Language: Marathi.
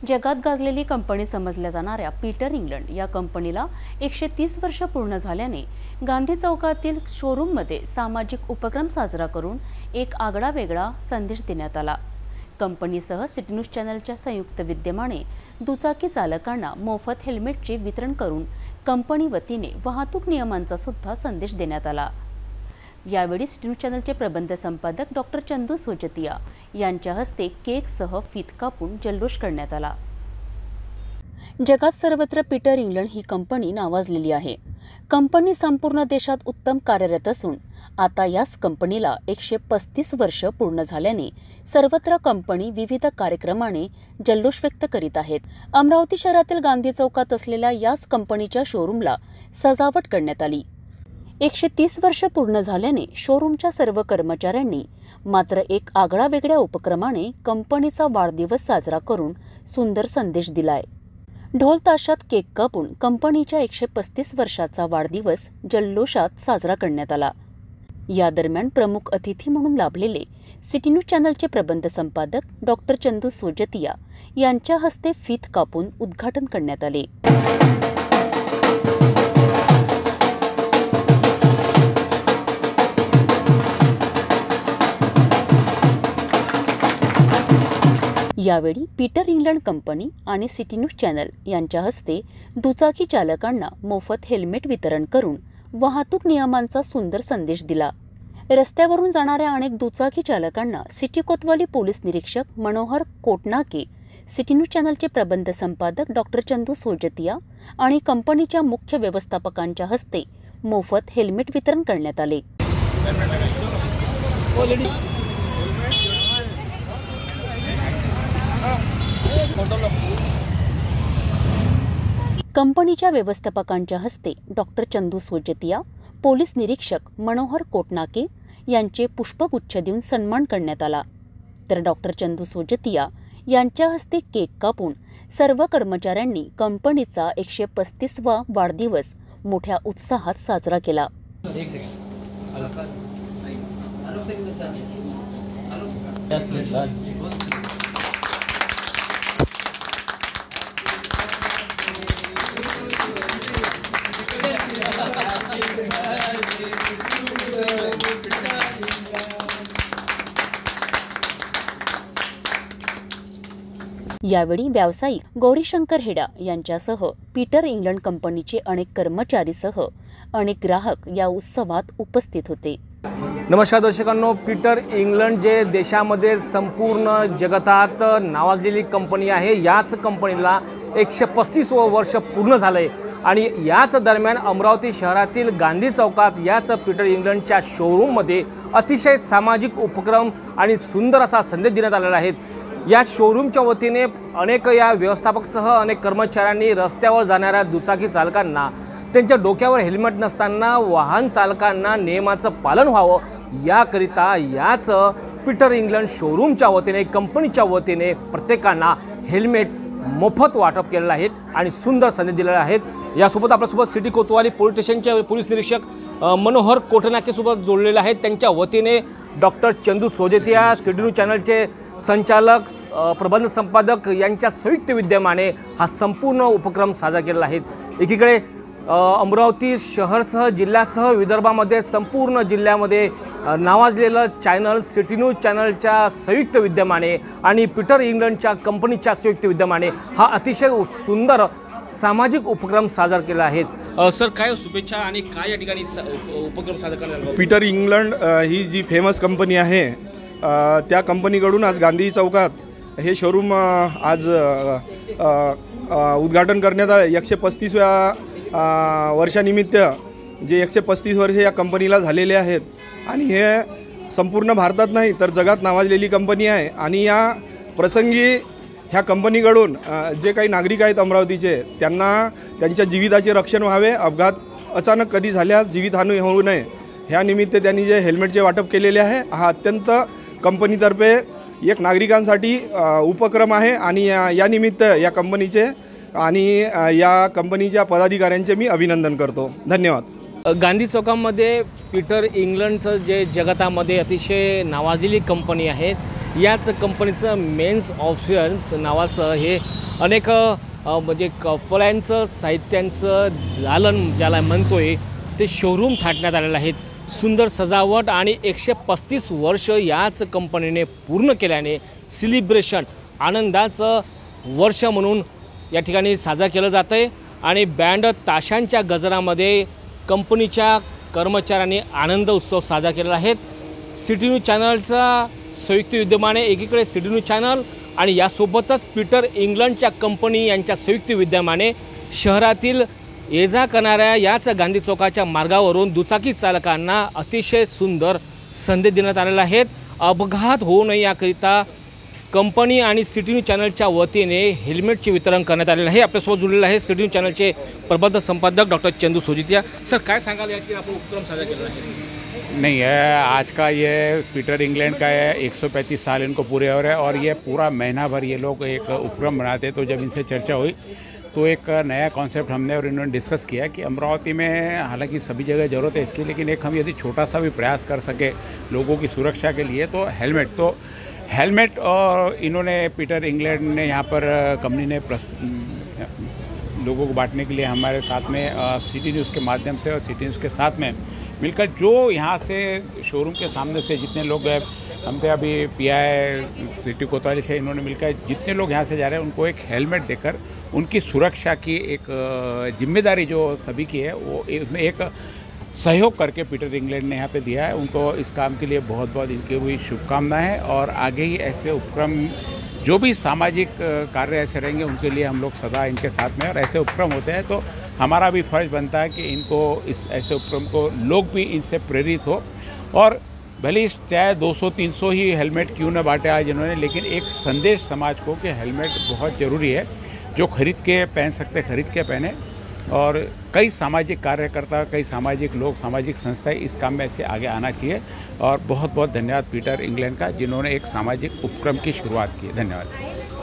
जगात गाजलेली कंपनी समजल्या जाणाऱ्या पीटर इंग्लंड या कंपनीला 130 वर्ष पूर्ण झाल्याने गांधी चौकातील शोरूममध्ये सामाजिक उपक्रम साजरा करून एक आगळा वेगळा संदेश देण्यात आला। कंपनीसह सिटी न्यूज चॅनलच्या संयुक्त विद्यमाने दुचाकी चालकांना मोफत हेल्मेटचे वितरण करून कंपनी वतीने वाहतूक नियमांचा सुद्धा संदेश देण्यात आला। यावेळी सिटी न्यूज चॅनलचे प्रबंध संपादक डॉक्टर चंदू सोजतिया यांच्या हस्ते केकसह फीत कापून जल्लोष करण्यात आला। जगात सर्वत्र पीटर इंग्लंड ही कंपनी नावाजलेली आहे। कंपनी संपूर्ण देशात उत्तम कार्यरत असून आता याच कंपनीला 135 वर्ष पूर्ण झाल्याने सर्वत्र कंपनी विविध कार्यक्रमाने जल्लोष व्यक्त करीत आहेत। अमरावती शहरातील गांधी चौकात असलेल्या याच कंपनीच्या शोरूमला सजावट करण्यात आली। 130 वर्ष पूर्ण झाल्याने शोरूमच्या सर्व कर्मचाऱ्यांनी मात्र एक आगळा वेगळ्या उपक्रमाने कंपनीचा वाढदिवस साजरा करून सुंदर संदेश दिलाय। ढोल ताशात केक कापून कंपनीच्या 135 वर्षाचा वाढदिवस जल्लोषात साजरा करण्यात आला। या दरम्यान प्रमुख अतिथी म्हणून लाभलेले सिटी न्यूज चॅनलचे प्रबंध संपादक डॉक्टर चंदू सोजतिया यांच्या हस्ते फीत कापून उद्घाटन करण्यात आले। यावेळी पीटर इंग्लंड कंपनी आणि सिटी न्यूज चॅनल यांच्या हस्ते दुचाकी चालकांना मोफत हेल्मेट वितरण करून वाहतूक नियमांचा सुंदर संदेश दिला। रस्त्यावरून जाणाऱ्या अनेक दुचाकी चालकांना सिटी कोतवाली पोलीस निरीक्षक मनोहर कोटनाके, सिटी न्यूज चॅनलचे प्रबंध संपादक डॉक्टर चंदू सोजतिया आणि कंपनीच्या मुख्य व्यवस्थापकांच्या हस्ते मोफत हेल्मेट वितरण करण्यात आले। कंपनीच्या व्यवस्थापकांच्या हस्ते डॉक्टर चंदू सोजतिया, पोलीस निरीक्षक मनोहर कोटनाके यांचे पुष्पगुच्छ देऊन सन्मान करण्यात आला। तर डॉक्टर चंदू सोजतिया यांच्या हस्ते केक कापून सर्व कर्मचाऱ्यांनी कंपनीचा 135वा वाढदिवस मोठ्या उत्साहात साजरा केला। यावेळी व्यावसायिक गौरीशंकर हेडा यांच्यासह पीटर इंग्लंड कंपनीचे अनेक कर्मचारीसह अनेक ग्राहक या उत्सवात उपस्थित होते। नमस्कार दर्शकांनो, पीटर इंग्लंड जे देशामध्ये संपूर्ण जगतात नावाजलेली कंपनी आहे, याच कंपनीला 135 वर्ष पूर्ण झाले आणि याच दरम्यान अमरावती शहरातील गांधी चौकात याच पीटर इंग्लंडच्या शोरूममध्ये अतिशय सामाजिक उपक्रम आणि सुंदर असा संदेश देण्यात आलेला आहे। या शोरूमच्या वतीने अनेक या व्यवस्थापकसह अनेक कर्मचाऱ्यांनी रस्त्यावर जाणाऱ्या दुचाकी चालकांना त्यांच्या डोक्यावर हेल्मेट नसताना वाहन चालकांना नियमाचं पालन व्हावं याकरिता याच पीटर इंग्लंड शोरूमच्या वतीने कंपनीच्या वतीने प्रत्येकांना हेल्मेट मोफत वाटप केलेलं आहे आणि सुंदर संदेश दिलेला आहे। यासोबत आपल्यासोबत सिटी कोतवाली पोलीस स्टेशनचे पोलीस निरीक्षक मनोहर कोटनाकेसोबत जोडलेले आहेत। त्यांच्या वतीने doctor Chandu Sojatiya, city news चॅनलचे संचालक प्रबंध संपादक यांच्या संयुक्त विद्यमाने हा संपूर्ण उपक्रम साजरा केलेला आहे। एकीकडे अमरावती शहरसह जिल्ह्यासह विदर्भामध्ये संपूर्ण जिल्ह्यामध्ये नावाजलेलं चॅनल सिटी न्यूज चॅनलच्या संयुक्त विद्यमाने आणि पीटर इंग्लंडच्या कंपनीच्या संयुक्त विद्यमाने हा अतिशय सुंदर सामाजिक उपक्रम साजरा केला आहे। सर, काय शुभेच्छा आणि काय या ठिकाणी उपक्रम साजरा करण्यात आला? पीटर इंग्लंड ही जी फेमस कंपनी आहे त्या कंपनीकडून आज गांधी चौकात हे शोरूम आज उद्घाटन करण्यात आले। 135व्या वर्षानिमित्त जे 135 वर्ष या कंपनीला झालेले आहेत आणि हे संपूर्ण भारतात नाही तर जगात नावाजलेली कंपनी आहे आणि या प्रसंगी ह्या कंपनीकडून जे काही नागरिक आहेत अमरावतीचे त्यांना त्यांच्या जीविताचे रक्षण व्हावे, अपघात अचानक कधी झाल्यास जीवितहानी होऊ नये ह्या निमित्त त्यांनी जे हेल्मेटचे वाटप केलेले आहे हा अत्यंत कंपनीतर्फे एक नागरिकांसाठी उपक्रम आहे आणि या निमित्त या कंपनीचे आणि या कंपनीच्या पदाधिकाऱ्यांचे मी अभिनंदन करतो। धन्यवाद। गांधी चौकामध्ये पीटर इंग्लंडचं जे जगतामध्ये अतिशय नावाजलेली कंपनी आहे, याच कंपनीचं मेन्स ऑफियर्स नावाचं हे अनेक म्हणजे कपड्यांचं साहित्यांचं दालन ज्याला म्हणतोय ते शोरूम थाटण्यात आलेलं आहेत. सुंदर सजावट आणि 135 वर्ष याच कंपनीने पूर्ण केल्याने सेलिब्रेशन आनंदाचं वर्ष म्हणून या ठिकाणी साजरा केलं जातं आहे. आणि बँड ताशांच्या गजरामध्ये कंपनीच्या कर्मचाऱ्यांनी आनंद उत्सव साजरा केलेला आहे. सिटी न्यूज चॅनलचा संयुक्त विद्यमाने एकीकडे सिटी न्यूज चॅनल आणि यासोबतच पीटर इंग्लंडच्या कंपनी यांच्या संयुक्त विद्यमाने शहरातील ये जा करणाऱ्या याच गांधी चौकाच्या मार्गावरून दुचाकी चालकांना अतिशय सुंदर संदेश देण्यात आलेला आहे. अपघात होऊ नये याकरिता कंपनी आणि सिटी न्यूज चॅनलच्या वतीने हेल्मेटचे वितरण करण्यात आलेलं आहे. आपल्यासोबत जुळलेलं आहे सिटी न्यूज चॅनलचे प्रबंध संपादक डॉक्टर चंदू सोजितिया. सर, काय सांगाल याची आपण उपक्रम साजरा केला आहे? नहीं है, आज का ये पीटर इंग्लैंड का है, 135 साल इनको पूरे हो रहे हैं और ये पूरा महीना भर ये लोग एक उपक्रम बनाते. तो जब इनसे चर्चा हुई तो एक नया कॉन्सेप्ट हमने और इन्होंने डिस्कस किया कि अमरावती में हालांकि सभी जगह ज़रूरत है इसकी, लेकिन एक हम यदि छोटा सा भी प्रयास कर सके लोगों की सुरक्षा के लिए तो हेलमेट और इन्होंने पीटर इंग्लैंड ने यहाँ पर कंपनी ने लोगों को बांटने के लिए हमारे साथ में सिटी न्यूज़ के माध्यम से और सिटी न्यूज़ के साथ में मिलकर जो यहाँ से शोरूम के सामने से जितने लोग हम थे अभी PI सिटी कोतवाली से इन्होंने मिलकर जितने लोग यहाँ से जा रहे हैं उनको एक हेलमेट देकर उनकी सुरक्षा की एक जिम्मेदारी जो सभी की है वो उसमें एक सहयोग करके पीटर इंग्लैंड ने यहाँ पे दिया है. उनको इस काम के लिए बहुत बहुत इनकी हुई शुभकामनाएं और आगे ही ऐसे उपक्रम जो भी सामाजिक कार्य ऐसे रहेंगे उनके लिए हम लोग सदा इनके साथ में और ऐसे उपक्रम होते हैं तो हमारा भी फर्ज बनता है कि इनको इस ऐसे उपक्रम को लोग भी इनसे प्रेरित हो और भले ही चाहे 200-300 ही हेलमेट क्यों न बांटे आज इन्होंने, लेकिन एक संदेश समाज को कि हेलमेट बहुत ज़रूरी है. जो खरीद के पहन सकते खरीद के पहने और कई सामाजिक कार्यकर्ता, कई सामाजिक लोग, सामाजिक संस्थाएं इस काम में ऐसे आगे आना चाहिए. और बहुत बहुत धन्यवाद पीटर इंग्लैंड का जिन्होंने एक सामाजिक उपक्रम की शुरुआत की. धन्यवाद.